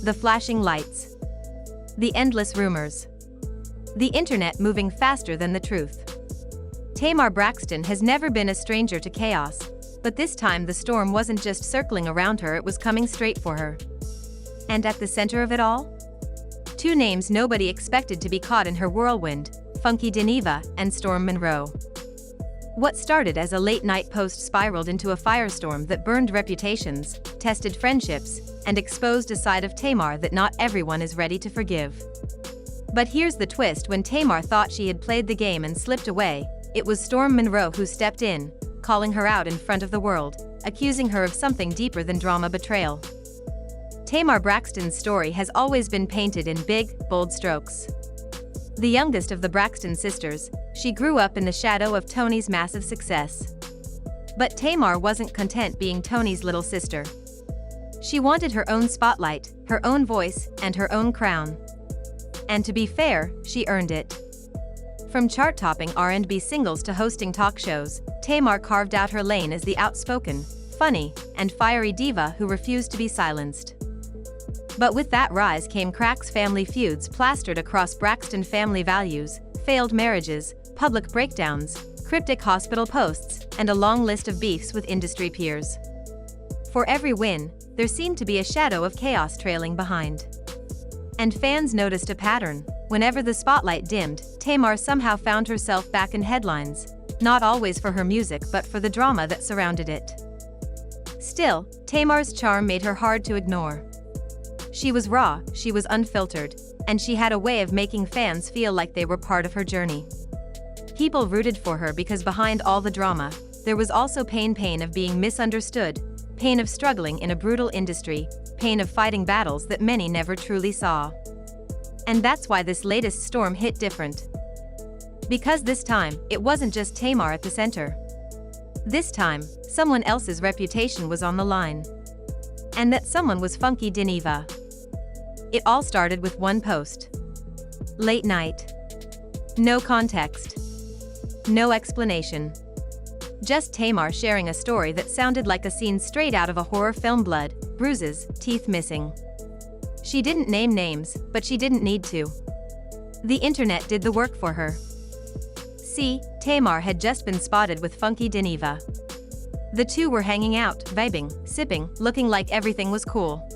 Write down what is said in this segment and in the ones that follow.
The flashing lights. The endless rumors. The internet moving faster than the truth. Tamar Braxton has never been a stranger to chaos, but this time the storm wasn't just circling around her, it was coming straight for her. And at the center of it all? Two names nobody expected to be caught in her whirlwind: Funky Dineva and Storm Monroe. What started as a late-night post spiraled into a firestorm that burned reputations, tested friendships, and exposed a side of Tamar that not everyone is ready to forgive. But here's the twist: when Tamar thought she had played the game and slipped away, it was Storm Monroe who stepped in, calling her out in front of the world, accusing her of something deeper than drama betrayal. Tamar Braxton's story has always been painted in big, bold strokes. The youngest of the Braxton sisters, she grew up in the shadow of Tony's massive success. But Tamar wasn't content being Tony's little sister. She wanted her own spotlight, her own voice, and her own crown. And to be fair, she earned it. From chart-topping R&B singles to hosting talk shows, Tamar carved out her lane as the outspoken, funny, and fiery diva who refused to be silenced. But with that rise came cracks, family feuds plastered across Braxton family values, failed marriages, public breakdowns, cryptic hospital posts, and a long list of beefs with industry peers. For every win, there seemed to be a shadow of chaos trailing behind. And fans noticed a pattern. Whenever the spotlight dimmed, Tamar somehow found herself back in headlines, not always for her music but for the drama that surrounded it. Still, Tamar's charm made her hard to ignore. She was raw, she was unfiltered, and she had a way of making fans feel like they were part of her journey. People rooted for her because behind all the drama, there was also pain of being misunderstood, pain of struggling in a brutal industry, pain of fighting battles that many never truly saw. And that's why this latest storm hit different. Because this time, it wasn't just Tamar at the center. This time, someone else's reputation was on the line. And that someone was Funky Dineva. It all started with one post. Late night. No context. No explanation. Just Tamar sharing a story that sounded like a scene straight out of a horror film: blood, bruises, teeth missing. She didn't name names, but she didn't need to. The internet did the work for her. See, Tamar had just been spotted with Funky Dineva. The two were hanging out, vibing, sipping, looking like everything was cool.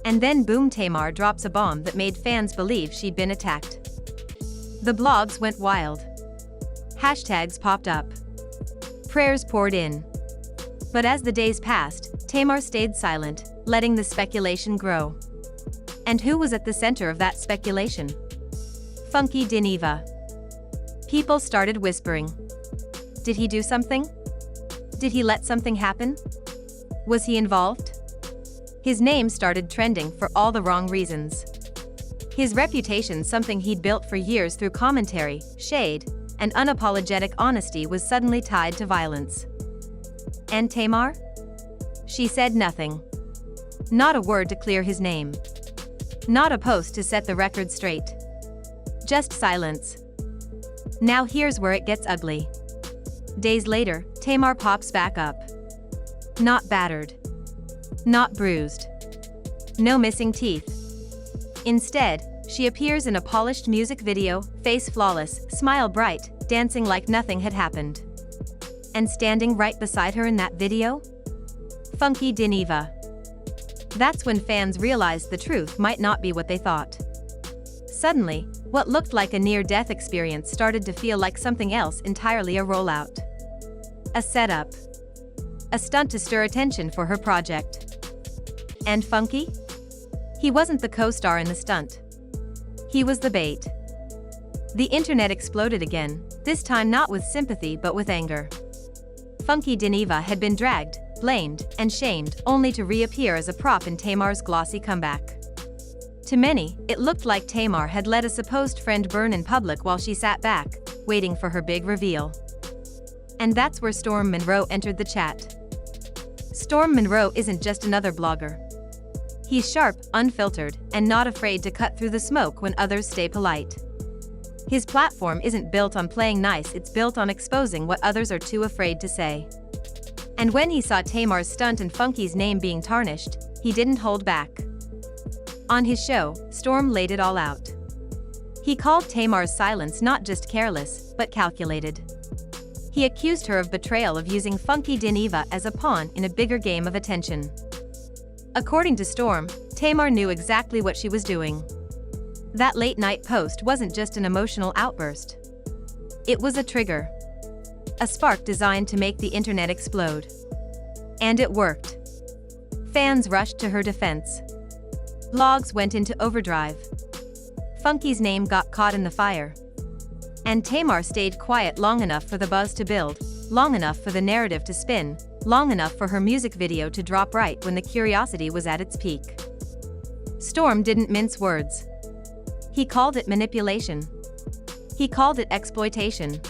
And then boom, Tamar drops a bomb that made fans believe she'd been attacked. The blogs went wild. Hashtags popped up. Prayers poured in. But as the days passed, Tamar stayed silent, letting the speculation grow. And who was at the center of that speculation? Funky Dineva. People started whispering. Did he do something? Did he let something happen? Was he involved? His name started trending for all the wrong reasons. His reputation, something he'd built for years through commentary, shade, and unapologetic honesty, was suddenly tied to violence. And Tamar? She said nothing. Not a word to clear his name. Not a post to set the record straight. Just silence. Now here's where it gets ugly. Days later, Tamar pops back up. Not battered. Not bruised. No missing teeth. Instead, she appears in a polished music video, face flawless, smile bright, dancing like nothing had happened. And standing right beside her in that video? Funky Dineva. That's when fans realized the truth might not be what they thought. Suddenly, what looked like a near-death experience started to feel like something else entirely: a rollout. A setup. A stunt to stir attention for her project. And Funky? He wasn't the co-star in the stunt. He was the bait. The internet exploded again, this time not with sympathy but with anger. Funky Dineva had been dragged, blamed, and shamed, only to reappear as a prop in Tamar's glossy comeback. To many, it looked like Tamar had let a supposed friend burn in public while she sat back, waiting for her big reveal. And that's where Storm Monroe entered the chat. Storm Monroe isn't just another blogger. He's sharp, unfiltered, and not afraid to cut through the smoke when others stay polite. His platform isn't built on playing nice, it's built on exposing what others are too afraid to say. And when he saw Tamar's stunt and Funky's name being tarnished, he didn't hold back. On his show, Storm laid it all out. He called Tamar's silence not just careless, but calculated. He accused her of betrayal of using funky Dineva as a pawn in a bigger game of attention. According to Storm, Tamar knew exactly what she was doing. That late-night post wasn't just an emotional outburst. It was a trigger. A spark designed to make the internet explode. And it worked. Fans rushed to her defense. Logs went into overdrive. Funky's name got caught in the fire. And Tamar stayed quiet long enough for the buzz to build, long enough for the narrative to spin, long enough for her music video to drop right when the curiosity was at its peak. Storm didn't mince words. He called it manipulation. He called it exploitation.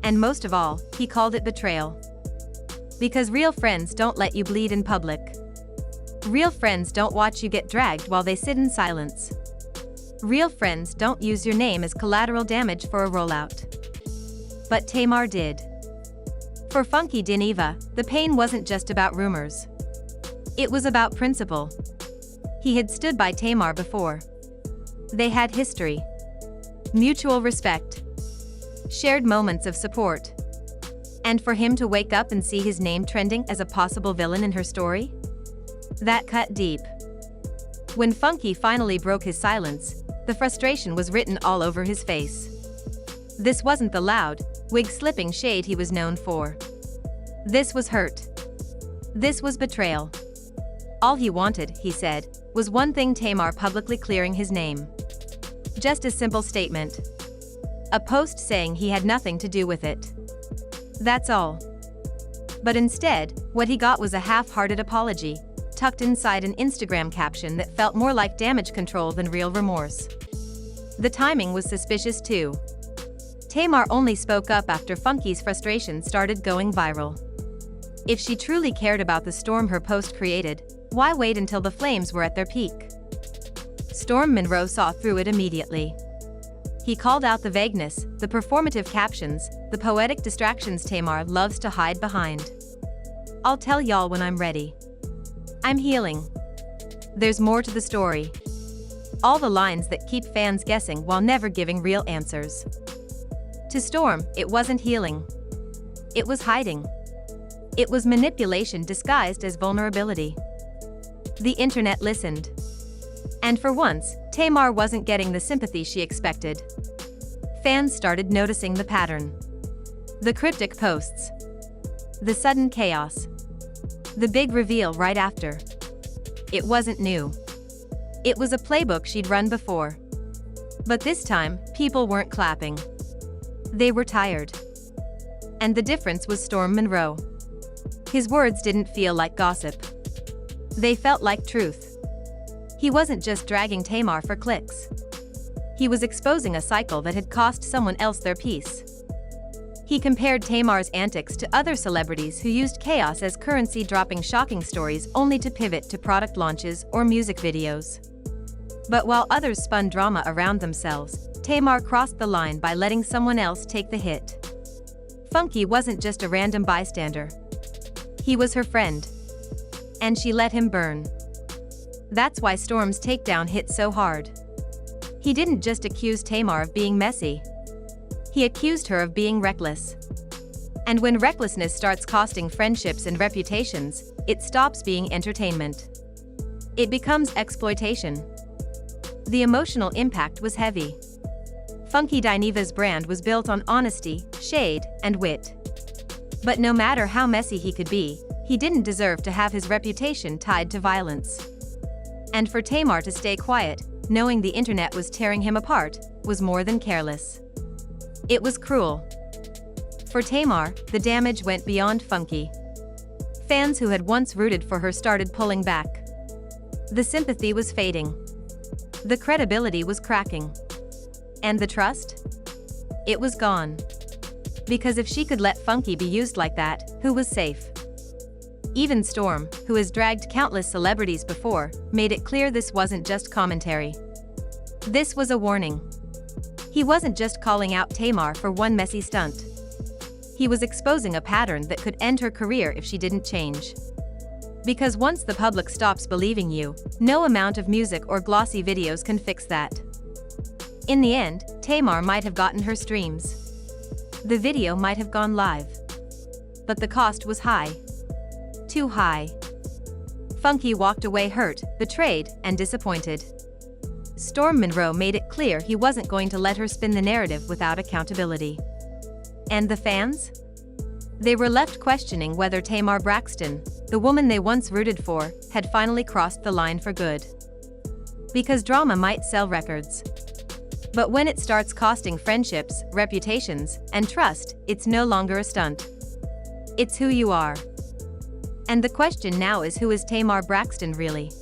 And most of all, he called it betrayal. Because real friends don't let you bleed in public. Real friends don't watch you get dragged while they sit in silence. Real friends don't use your name as collateral damage for a rollout. But Tamar did. For Funky Dineva, the pain wasn't just about rumors. It was about principle. He had stood by Tamar before. They had history. Mutual respect. Shared moments of support. And for him to wake up and see his name trending as a possible villain in her story? That cut deep. When Funky finally broke his silence, the frustration was written all over his face. This wasn't the loud, wig-slipping shade he was known for. This was hurt. This was betrayal. All he wanted, he said, was one thing: Tamar publicly clearing his name. Just a simple statement. A post saying he had nothing to do with it. That's all. But instead, what he got was a half-hearted apology, tucked inside an Instagram caption that felt more like damage control than real remorse. The timing was suspicious too. Tamar only spoke up after Funky's frustration started going viral. If she truly cared about the storm her post created, why wait until the flames were at their peak? Storm Monroe saw through it immediately. He called out the vagueness, the performative captions, the poetic distractions Tamar loves to hide behind. I'll tell y'all when I'm ready. I'm healing. There's more to the story. All the lines that keep fans guessing while never giving real answers. To Storm, it wasn't healing. It was hiding. It was manipulation disguised as vulnerability. The internet listened. And for once, Tamar wasn't getting the sympathy she expected. Fans started noticing the pattern. The cryptic posts. The sudden chaos. The big reveal right after. It wasn't new. It was a playbook she'd run before. But this time, people weren't clapping. They were tired. And the difference was Storm Monroe. His words didn't feel like gossip. They felt like truth. He wasn't just dragging Tamar for clicks. He was exposing a cycle that had cost someone else their peace. He compared Tamar's antics to other celebrities who used chaos as currency, dropping shocking stories only to pivot to product launches or music videos. But while others spun drama around themselves, Tamar crossed the line by letting someone else take the hit. Funky wasn't just a random bystander. He was her friend. And she let him burn. That's why Storm's takedown hit so hard. He didn't just accuse Tamar of being messy. He accused her of being reckless. And when recklessness starts costing friendships and reputations, it stops being entertainment. It becomes exploitation. The emotional impact was heavy. Funky Dineva's brand was built on honesty, shade, and wit. But no matter how messy he could be, he didn't deserve to have his reputation tied to violence. And for Tamar to stay quiet, knowing the internet was tearing him apart, was more than careless. It was cruel. For Tamar, the damage went beyond Funky. Fans who had once rooted for her started pulling back. The sympathy was fading. The credibility was cracking. And the trust? It was gone. Because if she could let Funky be used like that, who was safe? Even Storm, who has dragged countless celebrities before, made it clear this wasn't just commentary. This was a warning. He wasn't just calling out Tamar for one messy stunt. He was exposing a pattern that could end her career if she didn't change. Because once the public stops believing you, no amount of music or glossy videos can fix that. In the end, Tamar might have gotten her streams. The video might have gone live. But the cost was high. Too high. Funky walked away hurt, betrayed, and disappointed. Storm Monroe made it clear he wasn't going to let her spin the narrative without accountability. And the fans? They were left questioning whether Tamar Braxton, the woman they once rooted for, had finally crossed the line for good. Because drama might sell records. But when it starts costing friendships, reputations, and trust, it's no longer a stunt. It's who you are. And the question now is, who is Tamar Braxton really?